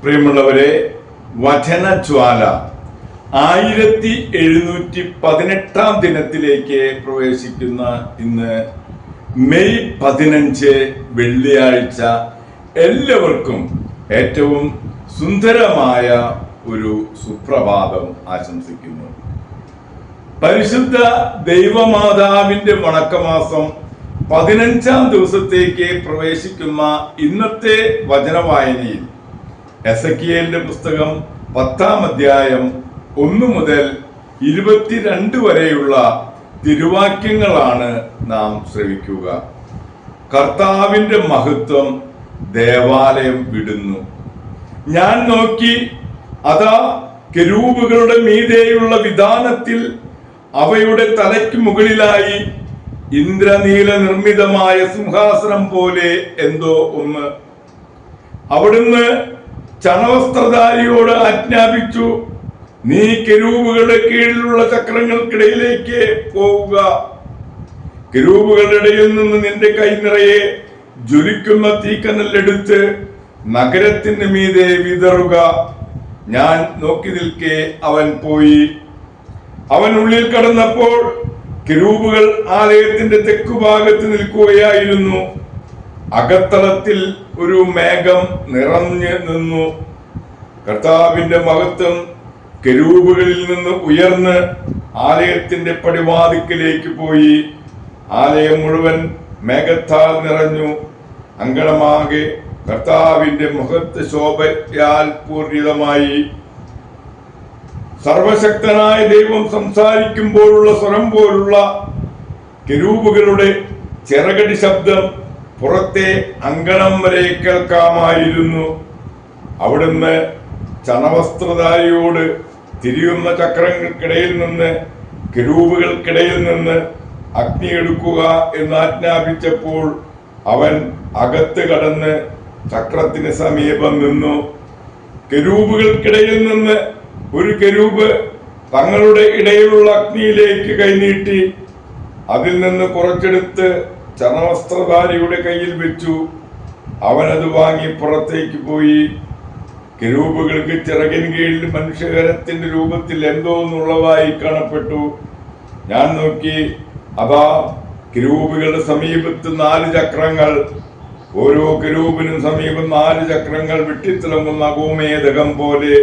പ്രിയമുള്ളവരെ, വചനജ്വാല 1718 ദിനത്തിലേക്ക് പ്രവേശിക്കുന്ന ഇന്ന് മെയ് 15 വെള്ളിയാഴ്ച എല്ലാവർക്കും ഏറ്റവും സുന്ദരമായ ഒരു സുപ്രഭാതം ആശംസിക്കുന്നു. പരിശുദ്ധ ദൈവമാതാവിന്റെ വണക്കമാസം 15-ാം ദിവസത്തേക്ക് പ്രവേശിക്കുന്ന ഇന്നത്തെ വചനവായനയിൽ എസെക്കിയേലിന്റെ പുസ്തകം 10-ാം അധ്യായം 1 മുതൽ 22 വരെയുള്ള തിരുവാക്യങ്ങളാണ് നാം ശ്രവിക്കുക. കർത്താവിന്റെ മഹത്വം ദേവാലയം വിടുന്നു. ഞാൻ നോക്കി, അതാ കെരൂബുകളുടെ മീതെയുള്ള വിധാനത്തിൽ അവയുടെ തലയ്ക്ക് മുകളിലായി ഇന്ദ്രനീല നിർമ്മിതമായ സിംഹാസനം പോലെ എന്തോ ഒന്ന്. അവിടുന്ന് ചണവസ്ത്രധാരിയോട് ആജ്ഞാപിച്ചു, നീ കെരൂബുകളുടെ കീഴിലുള്ള ചക്രങ്ങൾക്കിടയിലേക്ക് പോവുക. കെരൂബുകളുടെ ഇടയിൽ നിന്ന് നിന്റെ കൈ നിറയെ ജ്വലിക്കുന്ന തീക്കനലെടുത്ത് നഗരത്തിന് മീതെ വിതറുക. ഞാൻ നോക്കി നിൽക്കെ അവൻ പോയി. അവൻ ഉള്ളിൽ കടന്നപ്പോൾ കെരൂബുകൾ ആലയത്തിന്റെ തെക്കുഭാഗത്ത് നിൽക്കുകയായിരുന്നു. അകത്തളത്തിൽ ഒരു മേഘം നിറഞ്ഞു നിന്നു. കർത്താവിന്റെ മഹത്വം കെരൂബുകളിൽ നിന്ന് ഉയർന്ന് ആലയത്തിന്റെ പടിവാതിക്കലേക്ക് പോയി. ആലയം മുഴുവൻ മേഘത്താൽ നിറഞ്ഞു. അങ്കണമാകെ കർത്താവിന്റെ മഹത്വ ശോഭയാൽ പൂർണിതമായി. സർവശക്തനായ ദൈവം സംസാരിക്കുമ്പോഴുള്ള സ്വരം പോലുള്ള കെരൂബുകളുടെ ചിറകടി ശബ്ദം പുറത്തെ അങ്കണം വരെ കേൾക്കാമായിരുന്നു. അവിടുന്ന് ചണവസ്ത്രധാരിയോട് തിരിയുന്ന ചക്രങ്ങൾക്കിടയിൽ നിന്ന് കെരൂബുകൾക്കിടയിൽ നിന്ന് അഗ്നി എടുക്കുക എന്ന് ആജ്ഞാപിച്ചപ്പോൾ അവൻ അകത്ത് കടന്ന് ചക്രത്തിന് സമീപം നിന്നു. കെരൂബുകൾക്കിടയിൽ നിന്ന് ഒരു കെരൂബ് തങ്ങളുടെ ഇടയിലുള്ള അഗ്നിയിലേക്ക് കൈനീട്ടി അതിൽ നിന്ന് കുറച്ചെടുത്ത് ചണവസ്ത്രധാരിയുടെ കയ്യിൽ വെച്ചു. അവനത് വാങ്ങി പുറത്തേക്ക് പോയി. കെരൂബുകൾക്ക് ചിറകിൻ കീഴിൽ മനുഷ്യകരത്തിന്റെ രൂപത്തിൽ എന്തോന്നുള്ളതായി കാണപ്പെട്ടു. ഞാൻ നോക്കി, അതാ കെരൂബുകളുടെ സമീപത്ത് 4 ചക്രങ്ങൾ. ഓരോ കെരൂബിനും സമീപം 4 ചക്രങ്ങൾ വെട്ടിത്തിളങ്ങുന്ന ഗോമേതകം പോലെ.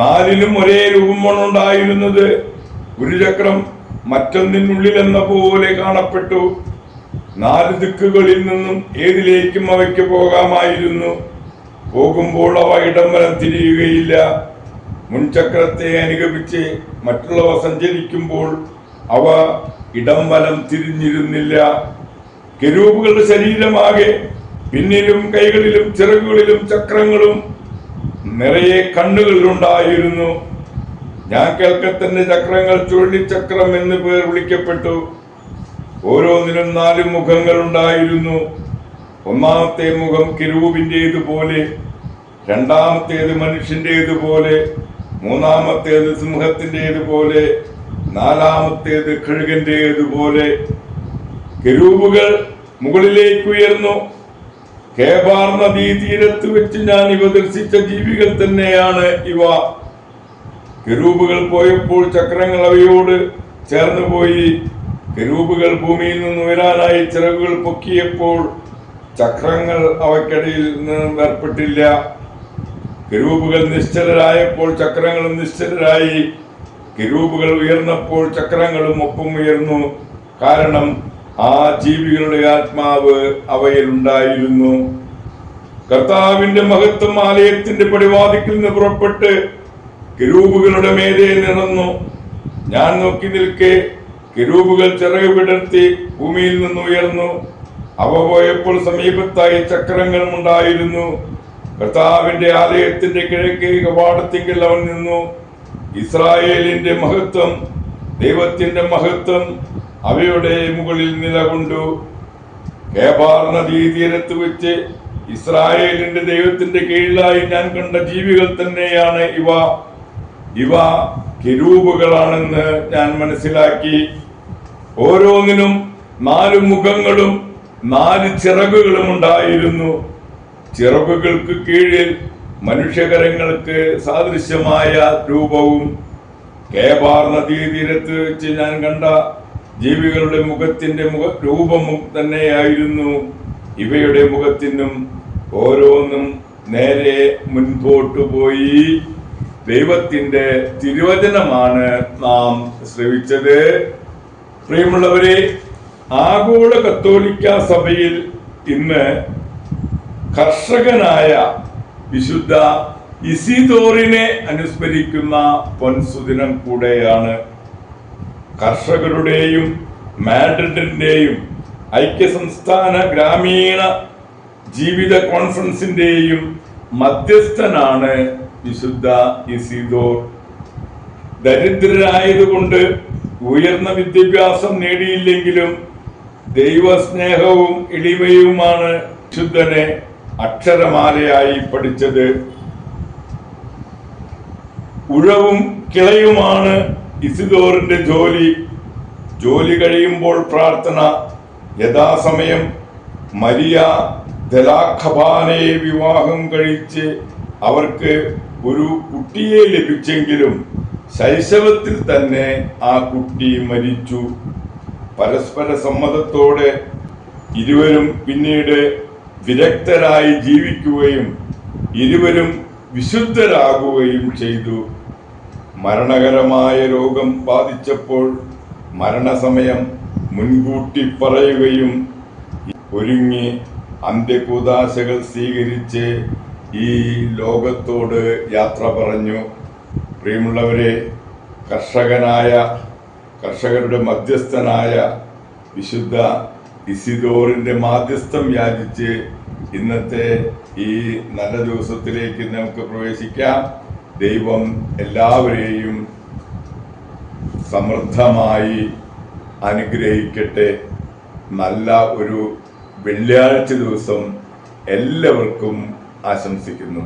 4നും ഒരേ രൂപമാണുണ്ടായിരുന്നത്. ഒരു ചക്രം മറ്റൊന്നിനുള്ളിൽ എന്ന പോലെ കാണപ്പെട്ടു. 4 ദിക്കുകളിൽ നിന്നും ഏതിലേക്കും അവയ്ക്ക് പോകാമായിരുന്നു. പോകുമ്പോൾ അവ ഇടം വലം തിരിയുകയില്ല. മുൻചക്രത്തെ അനുഗമിച്ച് മറ്റുള്ളവ സഞ്ചരിക്കുമ്പോൾ അവ ഇടം വലം തിരിഞ്ഞിരുന്നില്ല. കെരൂബുകളുടെ ശരീരമാകെ പിന്നിലും കൈകളിലും ചിറകുകളിലും ചക്രങ്ങളും നിറയെ കണ്ണുകളിലുണ്ടായിരുന്നു. ഞാൻ കേൾക്കത്തന്നെ ചക്രങ്ങൾ ചുഴലിച്ചക്രം എന്ന് പേർ വിളിക്കപ്പെട്ടു. ഓരോന്നിനും 4 മുഖങ്ങൾ ഉണ്ടായിരുന്നു. ഒന്നാമത്തെ മുഖം കെരൂബിന്റേതുപോലെ, രണ്ടാമത്തേത് മനുഷ്യന്റേതുപോലെ, മൂന്നാമത്തേത് സിംഹത്തിന്റേതുപോലെ, 4-ാമത്തേത് കഴുകന്റേതുപോലെ. കെരൂബുകൾ മുകളിലേക്ക് ഉയർന്നു. കേബാർ നദീ തീരത്ത് വെച്ച് ഞാൻ ഇവ ദർശിച്ച ജീവികൾ തന്നെയാണ് ഇവ. കെരൂബുകൾ പോയപ്പോൾ ചക്രങ്ങൾ അവയോട് ചേർന്നു പോയി. കെരൂബുകൾ ഭൂമിയിൽ നിന്ന് ഉയരാനായി ചിറകുകൾ പൊക്കിയപ്പോൾ ചക്രങ്ങൾ അവയ്ക്കിടയിൽ നിന്ന് വേർപ്പെട്ടില്ല. കെരൂബുകൾ നിശ്ചലരായപ്പോൾ ചക്രങ്ങളും നിശ്ചലരായി. കെരൂബുകൾ ഉയർന്നപ്പോൾ ചക്രങ്ങളും ഒപ്പം ഉയർന്നു. കാരണം ആ ജീവികളുടെ ആത്മാവ് അവയിൽ ഉണ്ടായിരുന്നു. കർത്താവിന്റെ മഹത്വം ആലയത്തിന്റെ പടിവാതിക്കൽ നിന്ന് പുറപ്പെട്ട് കെരൂബുകളുടെ മേലെ നിറഞ്ഞു. ഞാൻ നോക്കി നിൽക്കെ കെരൂബുകൾ ചിറക് വിടർത്തി ഭൂമിയിൽ നിന്ന് ഉയർന്നു. അവ പോയപ്പോൾ സമീപത്തായി ചക്രങ്ങളും ഉണ്ടായിരുന്നു. കർത്താവിന്റെ ആലയത്തിന്റെ കിഴക്കേ കവാടത്തിങ്കിൽ അവൻ നിന്നു. ഇസ്രായേലിന്റെ മഹത്വം, ദൈവത്തിന്റെ മഹത്വം അവയുടെ മുകളിൽ നിലകൊണ്ടു. കേബാർ നദീ തീരത്ത് വെച്ച് ഇസ്രായേലിന്റെ ദൈവത്തിന്റെ കീഴിലായി ഞാൻ കണ്ട ജീവികൾ തന്നെയാണ് ഇവ. ഇവ കെരൂബുകളാണെന്ന് ഞാൻ മനസ്സിലാക്കി. ഓരോന്നിനും 4 മുഖങ്ങളും 4 ചിറകുകളും ഉണ്ടായിരുന്നു. ചിറകുകൾക്ക് കീഴിൽ മനുഷ്യകരങ്ങൾക്ക് സാദൃശ്യമായ രൂപവും കേബാർ നദീതീരത്ത് വെച്ച് ഞാൻ കണ്ട ജീവികളുടെ മുഖത്തിന്റെ രൂപവും തന്നെയായിരുന്നു. ഇവയുടെ മുഖത്തിനും ഓരോന്നും നേരെ മുൻപോട്ട് പോയി. ദൈവത്തിന്റെ തിരുവചനമാണ് നാം ശ്രവിച്ചത്. പ്രിയമുള്ളവരെ, ആഗോള കത്തോലിക്ക സഭയിൽ ഇന്ന് കർഷകനായ വിശുദ്ധ ഇസിദോറിനെ അനുസ്മരിക്കുന്ന പൊൻസുദിനം കൂടെയാണ്. കർഷകരുടെയും മാഡ്രിഡിന്റെയും ഐക്യസംസ്ഥാന ഗ്രാമീണ ജീവിത കോൺഫറൻസിന്റെയും മധ്യസ്ഥനാണ് വിശുദ്ധ ഇസിദോർ. ദരിദ്രരായതുകൊണ്ട് ഉയർന്ന വിദ്യാഭ്യാസം നേടിയില്ലെങ്കിലും ദൈവസ്നേഹവും എളിമയുമാണ് വിശുദ്ധനെ അക്ഷരമാലയായി പഠിച്ചത്. ഉഴവും കിളയുമാണ് ഇസിദോറിന്റെ ജോലി കഴിയുമ്പോൾ പ്രാർത്ഥന. യഥാസമയം മരിയ ദലാഖബാനയെ വിവാഹം കഴിച്ച് അവർക്ക് ഒരു കുട്ടിയെ ലഭിച്ചെങ്കിലും ശൈശവത്തിൽ തന്നെ ആ കുട്ടി മരിച്ചു. പരസ്പര സമ്മതത്തോടെ ഇരുവരും പിന്നീട് വിരക്തരായി ജീവിക്കുകയും ഇരുവരും വിശുദ്ധരാകുകയും ചെയ്തു. മരണകരമായ രോഗം ബാധിച്ചപ്പോൾ മരണസമയം മുൻകൂട്ടി പറയുകയും ഒരുങ്ങി അന്ത്യകൂദാശകൾ സ്വീകരിച്ച് ഈ ലോകത്തോട് യാത്ര പറഞ്ഞു. പ്രിയമുള്ളവരെ, കർഷകരുടെ മധ്യസ്ഥനായ വിശുദ്ധ ഇസിദോറിന്റെ മാധ്യസ്ഥം യാചിച്ച് ഇന്നത്തെ ഈ നല്ല ദിവസത്തിലേക്ക് നമുക്ക് പ്രവേശിക്കാം. ദൈവം എല്ലാവരെയും സമൃദ്ധമായി അനുഗ്രഹിക്കട്ടെ. നല്ല ഒരു വെള്ളിയാഴ്ച ദിവസം എല്ലാവർക്കും ആശംസിക്കുന്നു.